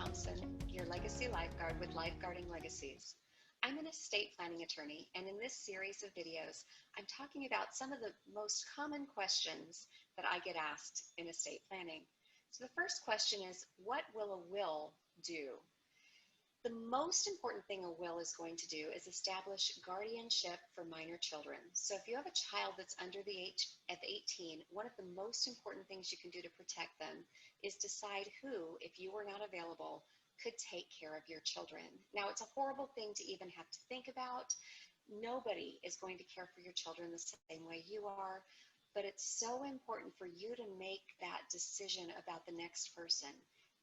Thompson, your legacy lifeguard with Lifeguarding Legacies. I'm an estate planning attorney, and in this series of videos, I'm talking about some of the most common questions that I get asked in estate planning. So the first question is, what will a will do? The most important thing a will is going to do is establish guardianship for minor children. So if you have a child that's under the age of 18, one of the most important things you can do to protect them is decide who, if you were not available, could take care of your children. Now, it's a horrible thing to even have to think about. Nobody is going to care for your children the same way you are, but it's so important for you to make that decision about the next person.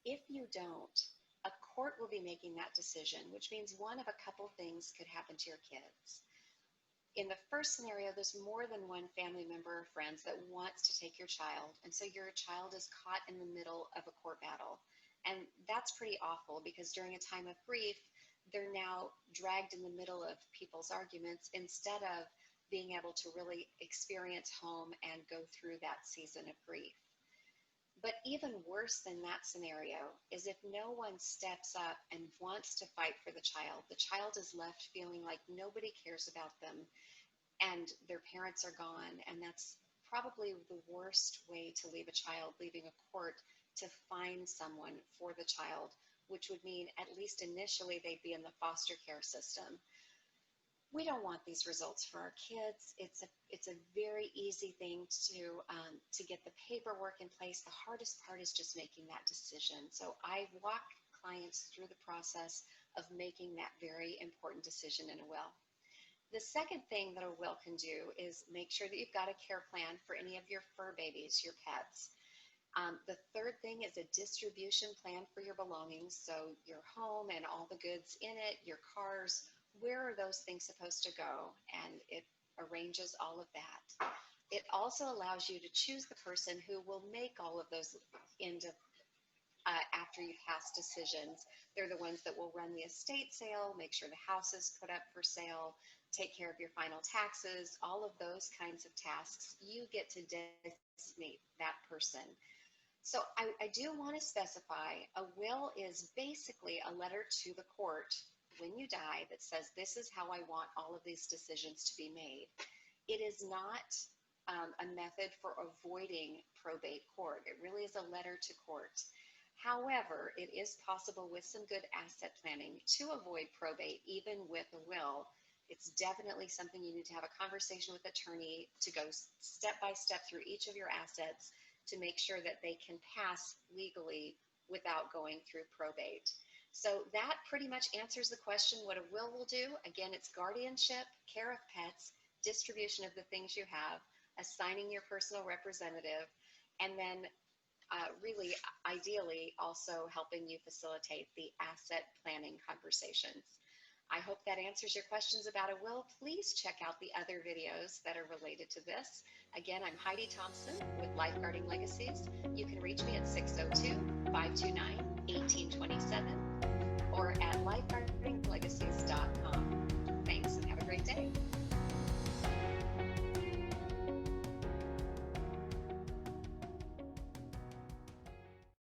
If you don't, a court will be making that decision, which means one of a couple things could happen to your kids. In the first scenario, there's more than one family member or friends that wants to take your child, and so your child is caught in the middle of a court battle. And that's pretty awful because during a time of grief, they're now dragged in the middle of people's arguments instead of being able to really experience home and go through that season of grief. But even worse than that scenario is if no one steps up and wants to fight for the child is left feeling like nobody cares about them and their parents are gone. And that's probably the worst way to leave a child, leaving a court to find someone for the child, which would mean at least initially they'd be in the foster care system. We don't want these results for our kids. It's a very easy thing to get the paperwork in place. The hardest part is just making that decision. So I walk clients through the process of making that very important decision in a will. The second thing that a will can do is make sure that you've got a care plan for any of your fur babies, your pets. The third thing is a distribution plan for your belongings. So your home and all the goods in it, your cars, where are those things supposed to go? And it arranges all of that. It also allows you to choose the person who will make all of those after you pass decisions. They're the ones that will run the estate sale, make sure the house is put up for sale, take care of your final taxes, all of those kinds of tasks. You get to designate that person. So I do want to specify a will is basically a letter to the court when you die that says this is how I want all of these decisions to be made. It is not a method for avoiding probate court. It really is a letter to court. However, it is possible with some good asset planning to avoid probate even with a will. It's definitely something you need to have a conversation with an attorney to go step by step through each of your assets to make sure that they can pass legally without going through probate. So that pretty much answers the question what a will do. Again, it's guardianship, care of pets, distribution of the things you have, assigning your personal representative, and then really, ideally, also helping you facilitate the asset planning conversations. I hope that answers your questions about a will. Please check out the other videos that are related to this. Again, I'm Heidi Thompson with Lifeguarding Legacies. You can reach me at 602-529-1820.